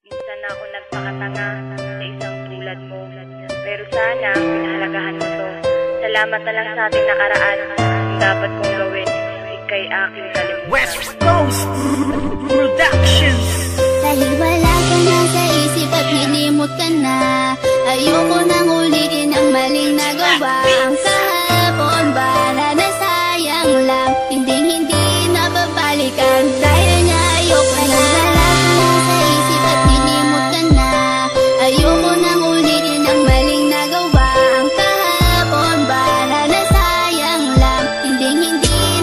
Minsan ako nagpakatanga sa isang tulad mo. Pero sana, pinahalagahan mo to. Salamat na lang sa ating nakaraan. Ang dapat kong gawin, ika'y aking kalimutan. West Coast Productions. Dahil wala ka na sa isip at hinimot ka na, ayoko nang ulitin ang maling nagawa. Ang kahapon bala na sayang lang, hindi na babalikan. Dahil nga ayoko na. Wala ka na sa isip at hinimot ka na, ayoko nang ulitin ang maling nagawa. Ang kahapon bala na sayang lang, hindi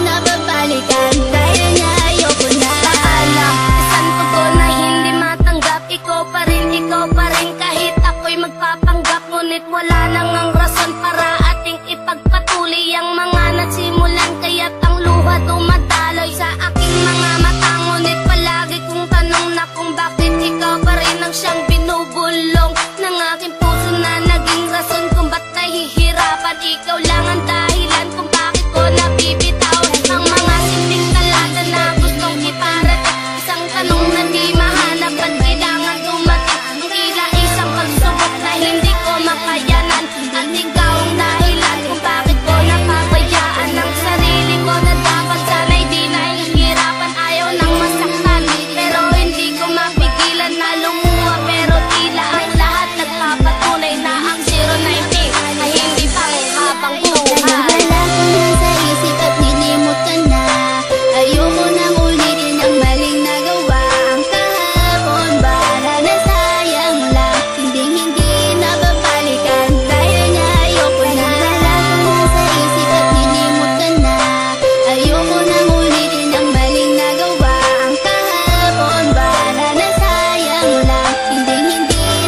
na babalikan. Dahil nga ayoko na. Paalam, isang ko na hindi matanggap. Ikaw pa rin kahit ako'y magpapanggap. Ngunit wala nang ang rason para ating ipagpatuloy ang mga nagsimulan. Kaya't ang luha dumadaloy sa aking mga mata. Ngunit palagi kong tanong na kung bakit ikaw pa rin ang siyang binubulong ng aking puso na naging rason kung ba't nahihirapan. Ikaw lang ang dahilan kung bakit ko nabibitaw ang mga simpleng talata na gustong iparating. Isang tanong na di mahanap at kailangan dumating. Ang tila isang pagsubok na hindi ko makayanan. At ikaw ang dahilan kung bakit ko napabayaan ang sarili ko na dapat sana'y di nahihirapan. Ayaw nang masaktan pero hindi ko mapigilan na lumuha. Pero tila ang lahat nagpapatunay na ang 019 ay hindi pa habang buhay. Wala ko na sa isip at nilimot ka na, ayoko nang ulitin ang maling nagawa. Ang kahapon bala na sayang lang, hindi na babalikan. Dahil nga ayoko na. Wala ko na sa isip at nilimot ka na, ayoko nang ulitin ang maling nagawa. Ang kahapon bala na sayang lang, hindi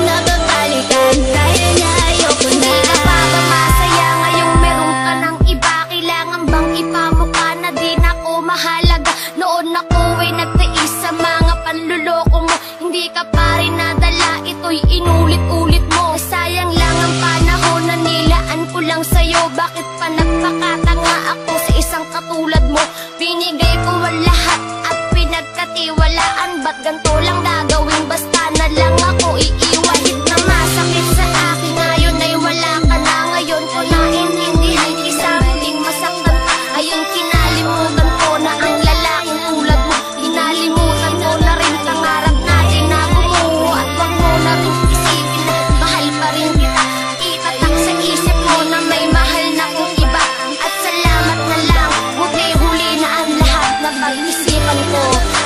na babalikan. Dahil nga ayoko na. Hindi ka pa ba masaya ngayong meron ka ng iba? Kailangan bang ipamukha na di na ako mahalaga? Noon ako ay nagtiis sa mga panluloko mo. Hindi ka pa rin nadala, ito'y inulit-ulit mo. Sayang lang ang panahon na nilaan ko lang sa'yo. Bakit pa nagpakatanga ako sa isang katulad mo? Binigay ko ang lahat at pinagkatiwalaan. Ba't ganito lang gagawin? Basta na lang ako iiwan. Na masakit sa akin ngayon ay wala ka na. Ngayon ko naintindihan isa muling masaktan ka. Ngayon kinalimutan ko na ang lalaking tulad mo. Kinalimutan ko na rin pangarap natin na bumuo. At wag mo na rin isipin na mahal pa rin kita. Itatak sa isip mo na may mahal na kong iba. At salamat na lang, huli na ang lahat na pag-isipan ko.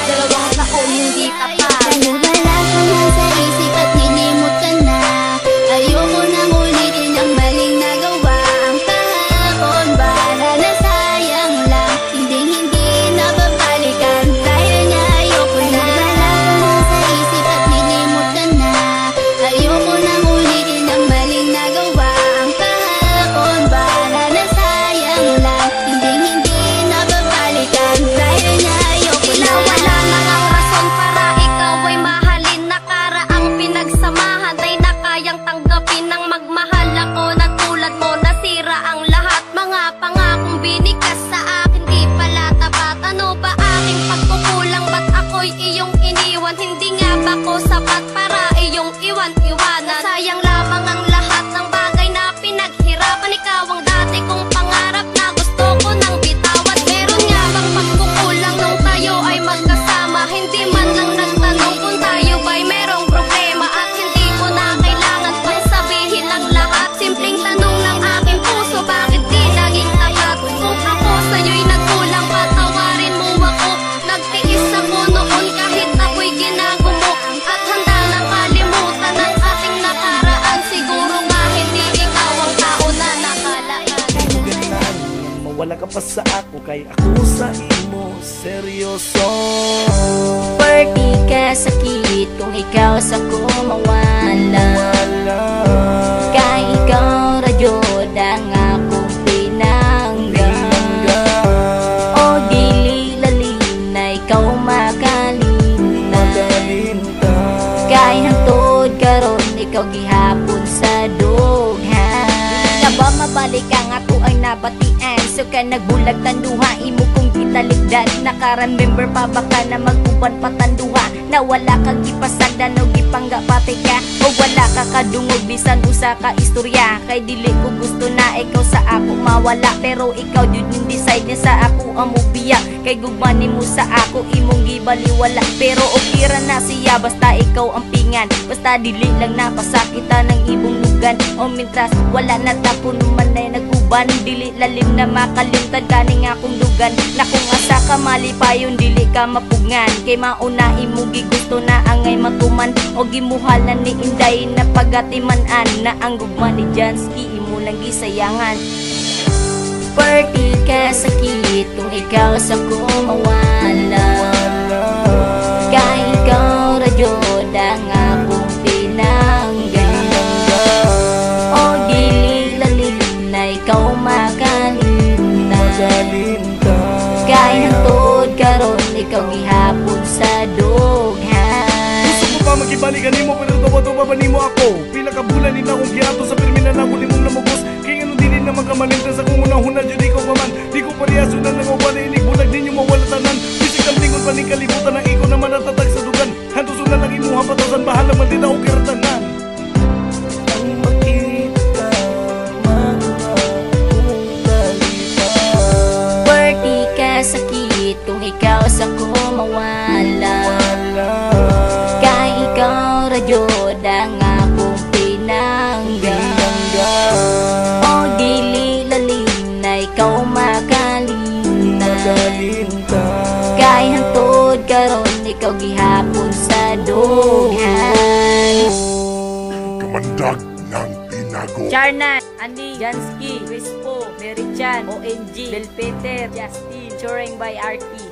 2 taon hindi tapat. Dahil wala ka na sa isip at nilimot ka na, ayoko nang ulitin ang maling nagawa. Ang kahapon bala na sayang lang, hindi na babalikan. Dahil nga ayoko na. Wala ka na sa isip at nilimot ka na, ayoko nang ulitin ang maling nagawa. Ang kahapon bala na sayang lang, hindi na babalikan. Dahil nga ayoko na. Wala na ang rason para ikaw ay mahalin. Nakaraang pinagsamahan ay nakayang tanggapin ng magmahal ako na tulad mo. Nasira ang lahat, mga pangakong binikas sa akin di pala tapat. Ano ba aking pagkukulang? Ba't ako'y iyong iniwan? Hindi nga ba ko sapat para iyong iwan-iwanan? Sayang lamang ang lahat ng bagay na pinaghirapan. Ikaw ang dati kong pangarap na gusto ko nang bitawan. Meron nga bang pagkukulang nung tayo ay magkasama? Hindi man lang nagtanong kung tayo ba'y merong problema. At hindi ko na kailangan pang sabihin ang lahat. Simpleng tanong ng aking puso, bakit di naging tapat? Kung ako sa'yo'y nagkulang, patawarin mo ako. Nagtiis ako noon kahit ako'y ginagumo. At handa na kalimutan ang ating nakaraan. Siguro nga hindi ikaw ang tao na nakalaan. Ganaan, mawala ka pa sa ako, kay ako sa imo seryoso. Party ka sakit kung ikaw sa kumawala. Kay ikaw radyod ang akong pinangga. O dili lalin na ikaw makalina. Kay hangtod karon ikaw gihapon sa dughan. Na ba mabalik ang ako ay nabatian? So ka nagbulag tanduha imo kong gitaligdan. Naka-remember pa baka na mag-uban patanduha. Na wala kang gipasagdan o gipangga pati ka, o wala ka kadungog bisan usa ka istorya. Kay dili ko gusto na ikaw sa ako mawala, pero ikaw jud yung decide niya sa ako amo biya. Kay gugman mo sa ako imong gibaliwala, pero okay ra na siya basta ikaw ang pingan. Basta dili lang napasakita ng ibong lugan, o mintras wala na tapon man ay naguban. Dili lalim na makalimtan kaning akong lugan, na kung asa ka malipayon dili ka mapugngan. Kay mauna imo gigusto na angay matuman, o gimuhalan ni Inday na pagatimanan. Na ang gugma ni Jansky imo lang gisayangan. Party ka sakit kung ikaw sa ko mawala, kay ikaw radyod ang akong pinanggan. O dili lalim na ikaw makalinta, kay hantod karon ikaw gihapon sa dughan. Gusto ko pa magibalikan nimo pero tuwa-tuwa ba nimo ako? Pila ka bulan nila akong giato sa permina na ako nimong namugos. Kaya ano din na magkamalimtan sa kung unang-una dyan ikaw paman. Di ko pariyaso na nangawala inig bulag din yung mawala tanan. Bisik ang lingon pa ni kalibutan na ikaw naman natatag sa dugan. Hantos na lang imuha patasan bahala maldita o kiratanan. Ang makita Party ka sakit kung ikaw sa ko mawala, kay ikaw radyod ang akong pinanggan. O dili lalim na ikaw makalinta, kay hantod karon ikaw gihapon sa dughan. Kamandag ng Tinago. Charnan, Ani, Jansky, Crispo, Mary Chan, ONG, Del Peter, Justin, Choreng by RT.